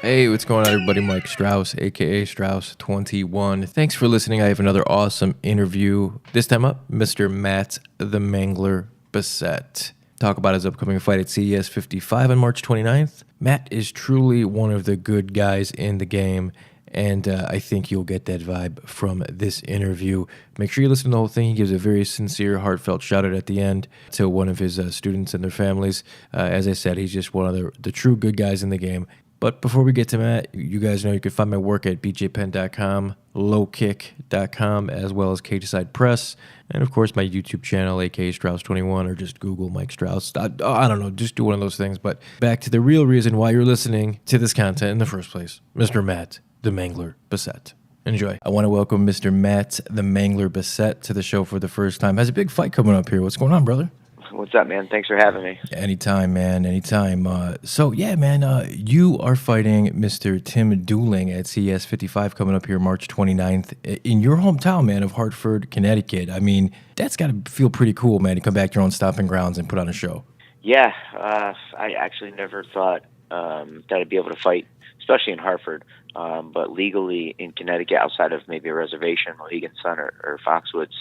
Hey, what's going on, everybody? Mike Strauss, aka Strauss21. Thanks for listening. I have another awesome interview. This time up, Mr. Matt the Mangler Bessette. Talk about his upcoming fight at CES 55 on March 29th. Matt is truly one of the good guys in the game, and I think you'll get that vibe from this interview. Make sure you listen to the whole thing. He gives a very sincere, heartfelt shout out at the end to one of his students and their families. As I said, he's just one of the true good guys in the game. But before we get to Matt, you guys know you can find my work at bjpenn.com, lowkick.com, as well as Cageside Press, and of course my YouTube channel, aka Strauss21, or just Google Mike Strauss. I don't know, just do one of those things. But back to the real reason why you're listening to this content in the first place, Mr. Matt the Mangler Bessette. Enjoy. I want to welcome Mr. Matt the Mangler Bessette to the show for the first time. Has a big fight coming up here. What's going on, brother? What's up, man? Thanks for having me. Anytime, man. Anytime. You are fighting Mr. Tim Dooling at CES 55 coming up here March 29th in your hometown, man, of Hartford, Connecticut. I mean, that's got to feel pretty cool, man, to come back to your own stomping grounds and put on a show. Yeah, I actually never thought that I'd be able to fight, especially in Hartford, but legally in Connecticut outside of maybe a reservation, Mohegan Sun or Foxwoods.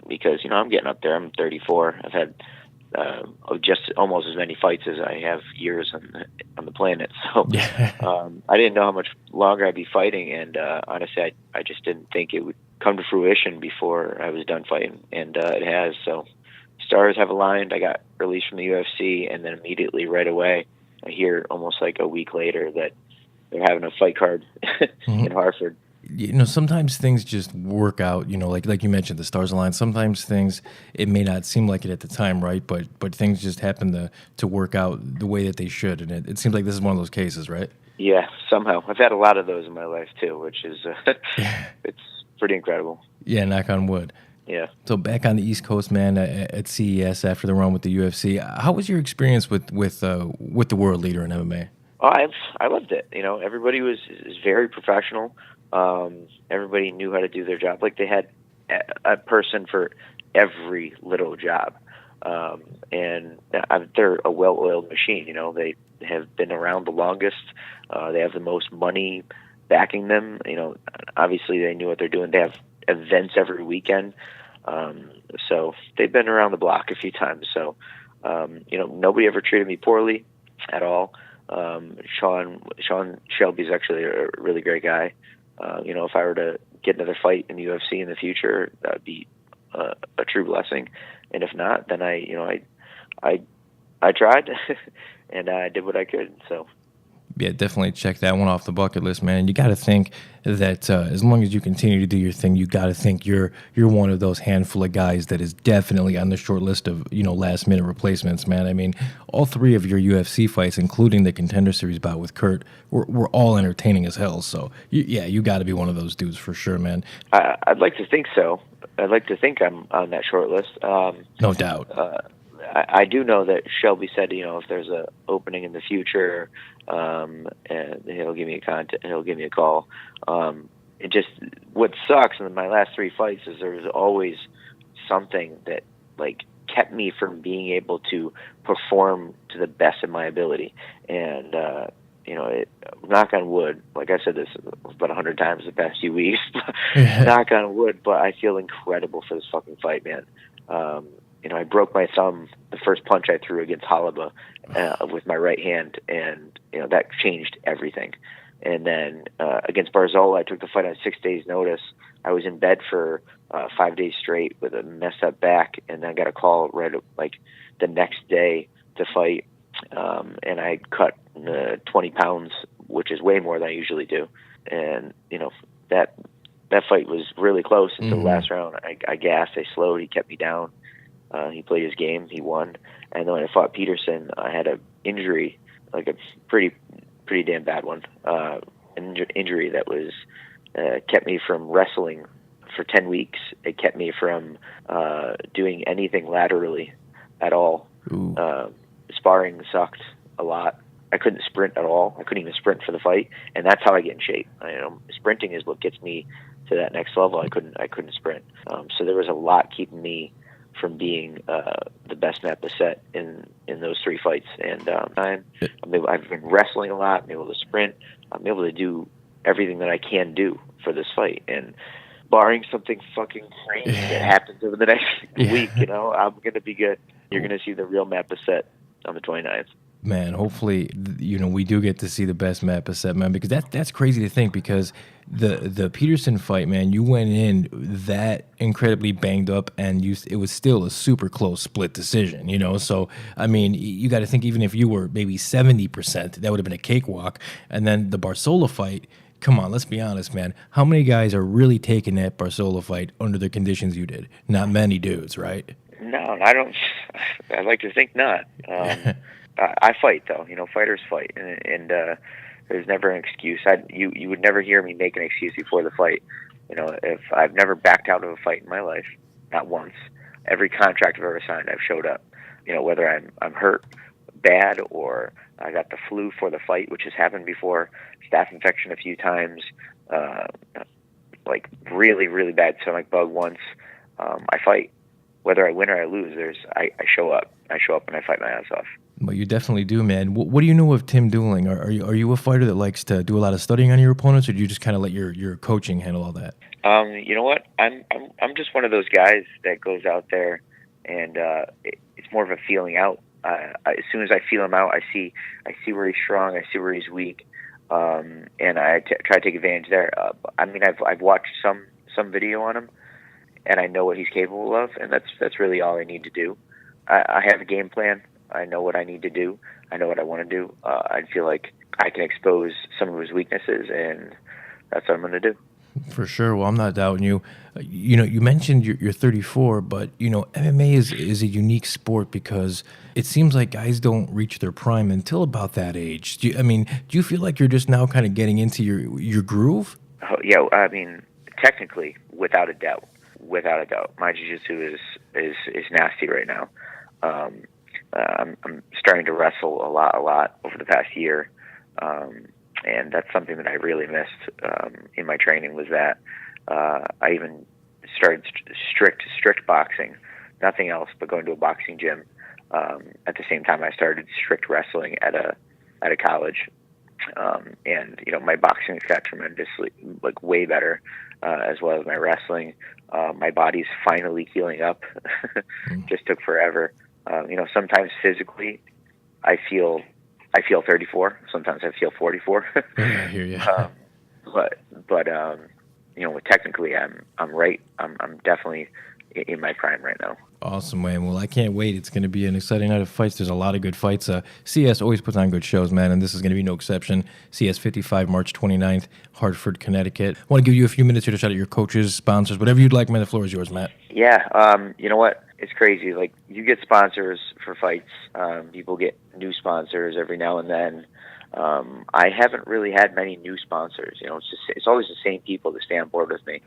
Because, I'm getting up there. I'm 34. I've had just almost as many fights as I have years on the planet. So I didn't know how much longer I'd be fighting. And honestly, I just didn't think it would come to fruition before I was done fighting. And it has. So stars have aligned. I got released from the UFC, and then immediately right away, I hear almost like a week later that they're having a fight card in Hartford. Sometimes things just work out, like you mentioned, the stars align. Sometimes things, it may not seem like it at the time, right? But things just happen to work out the way that they should. And it seems like this is one of those cases, right? Yeah, somehow. I've had a lot of those in my life, too, which is, it's pretty incredible. Yeah, knock on wood. Yeah. So back on the East Coast, man, at CES after the run with the UFC, how was your experience with the world leader in MMA? Oh, I loved it. Everybody is very professional. Everybody knew how to do their job. Like they had a person for every little job. And they're a well-oiled machine. They have been around the longest. They have the most money backing them. Obviously they knew what they're doing. They have events every weekend. So they've been around the block a few times. So, nobody ever treated me poorly at all. Sean Shelby's actually a really great guy. If I were to get another fight in the UFC in the future, that would be a true blessing. And if not, then I tried and I did what I could. So. Yeah, definitely check that one off the bucket list, man. You got to think that as long as you continue to do your thing, you got to think you're one of those handful of guys that is definitely on the short list of last minute replacements, man. I mean, all three of your UFC fights, including the Contender Series bout with Kurt, were all entertaining as hell. So you got to be one of those dudes for sure, man. I'd like to think so. I'd like to think I'm on that short list. No doubt. I do know that Shelby said, if there's a opening in the future, and he'll give me a call. It just, what sucks in my last three fights is there was always something that kept me from being able to perform to the best of my ability. And, knock on wood, like I said this about 100 times the past few weeks, knock on wood, but I feel incredible for this fucking fight, man. I broke my thumb the first punch I threw against Halaba with my right hand, and that changed everything. And then against Barzola, I took the fight on 6 days' notice. I was in bed for 5 days straight with a messed up back, and then I got a call right the next day to fight, and I cut 20 pounds, which is way more than I usually do. And that fight was really close until the last round. I gassed, I slowed, he kept me down. He played his game. He won. And then when I fought Peterson, I had an injury, like a pretty damn bad one. An injury that was kept me from wrestling for 10 weeks. It kept me from doing anything laterally at all. Sparring sucked a lot. I couldn't sprint at all. I couldn't even sprint for the fight, and that's how I get in shape. Sprinting is what gets me to that next level. I couldn't sprint. So there was a lot keeping me from being the best Matt Bessette in those 3 fights. And I've been wrestling a lot. I'm able to sprint. I'm able to do everything that I can do for this fight. And barring something fucking crazy that happens over the next week, I'm going to be good. You're going to see the real Matt Bessette on the 29th. Man, hopefully, we do get to see the best Matt Bessette, man, because that's crazy to think, because the Peterson fight, man, you went in that incredibly banged up, and it was still a super close split decision, So, I mean, you got to think, even if you were maybe 70%, that would have been a cakewalk. And then the Barsola fight, come on, let's be honest, man. How many guys are really taking that Barsola fight under the conditions you did? Not many dudes, right? No, I don't. I'd like to think not. I fight, though. Fighters fight, and there's never an excuse. You would never hear me make an excuse before the fight. If I've never backed out of a fight in my life, not once. Every contract I've ever signed, I've showed up. Whether I'm hurt bad or I got the flu for the fight, which has happened before, staph infection a few times, like really, really bad stomach bug once. I fight. Whether I win or I lose, I show up. I show up and I fight my ass off. Well, you definitely do, man. What do you know of Tim Dueling? Are you a fighter that likes to do a lot of studying on your opponents, or do you just kind of let your coaching handle all that? You know what? I'm just one of those guys that goes out there, and it's more of a feeling out. As soon as I feel him out, I see where he's strong, I see where he's weak, and I try to take advantage there. I've watched some video on him, and I know what he's capable of, and that's really all I need to do. I have a game plan. I know what I need to do. I know what I want to do. I feel like I can expose some of his weaknesses, and that's what I'm going to do. For sure. Well, I'm not doubting you. You mentioned you're 34, but MMA is a unique sport because it seems like guys don't reach their prime until about that age. Do you feel like you're just now kind of getting into your groove? Oh, yeah. Technically, without a doubt, my jiu-jitsu is nasty right now. I'm starting to wrestle a lot over the past year, and that's something that I really missed in my training. Was that I even started strict boxing, nothing else but going to a boxing gym. At the same time, I started strict wrestling at a college, and my boxing got tremendously, like, way better, as well as my wrestling. My body's finally healing up. Just took forever. Sometimes physically, I feel 34. Sometimes I feel 44. I hear you. But technically, I'm right. I'm definitely in my prime right now. Awesome, man. Well, I can't wait. It's going to be an exciting night of fights. There's a lot of good fights. CES always puts on good shows, man, and this is going to be no exception. CES 55, March 29th, Hartford, Connecticut. I want to give you a few minutes here to shout out your coaches, sponsors, whatever you'd like, man. The floor is yours, Matt. Yeah, you know what? It's crazy. Like, you get sponsors for fights. People get new sponsors every now and then. I haven't really had many new sponsors. It's always the same people that stay on board with me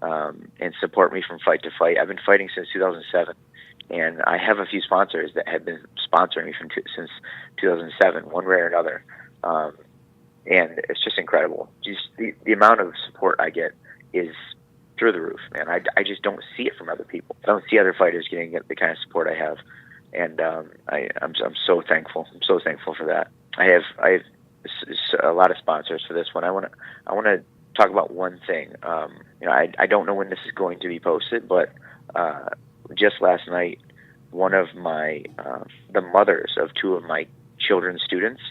and support me from fight to fight. I've been fighting since 2007, and I have a few sponsors that have been sponsoring me since 2007, one way or another. And it's just incredible. Just the amount of support I get is through the roof, man. I just don't see it from other people. I don't see other fighters getting the kind of support I have, and I'm so thankful. I'm so thankful for that. I have a lot of sponsors for this one. I want to talk about one thing. I don't know when this is going to be posted, but just last night, one of my the mothers of two of my children's students,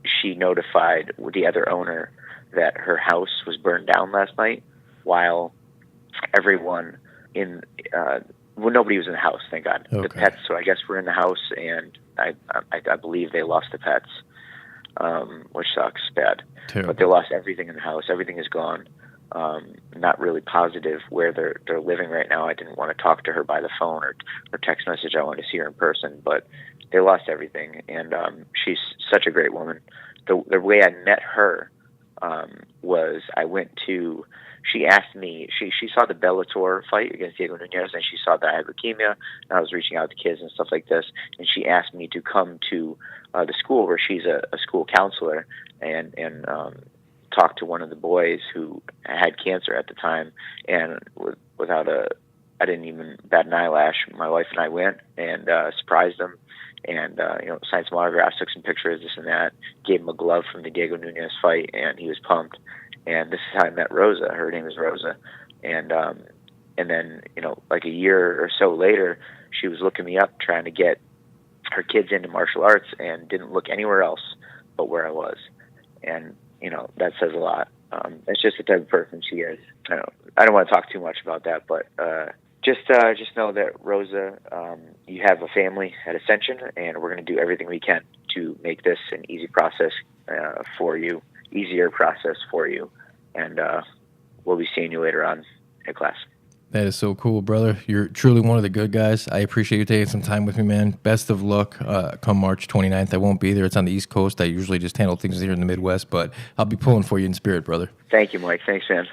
she notified the other owner that her house was burned down last night, while everyone nobody was in the house, thank God. Okay. The pets, so I guess, were in the house, and I believe they lost the pets, which sucks bad. Terrible. But they lost everything in the house. Everything is gone. Not really positive where they're living right now. I didn't want to talk to her by the phone or text message. I wanted to see her in person, but they lost everything, and she's such a great woman. The way I met her was she asked me, she saw the Bellator fight against Diego Nunez, and she saw that I had leukemia, and I was reaching out to kids and stuff like this, and she asked me to come to the school where she's a school counselor and talk to one of the boys who had cancer at the time, and without a I didn't even bat an eyelash. My wife and I went and surprised him, and signed some autographs, took some pictures, this and that. Gave him a glove from the Diego Nunez fight, and he was pumped. And this is how I met Rosa. Her name is Rosa, and then like a year or so later, she was looking me up, trying to get her kids into martial arts, and didn't look anywhere else but where I was. And that says a lot. It's just the type of person she is. I don't want to talk too much about that, but just know that Rosa, you have a family at Ascension, and we're going to do everything we can to make this an easier process for you, and we'll be seeing you later on in class. That is so cool, brother. You're truly one of the good guys. I appreciate you taking some time with me, man. Best of luck come March 29th. I won't be there. It's on the East Coast. I usually just handle things here in the Midwest, but I'll be pulling for you in spirit, brother. Thank you, Mike. Thanks, man.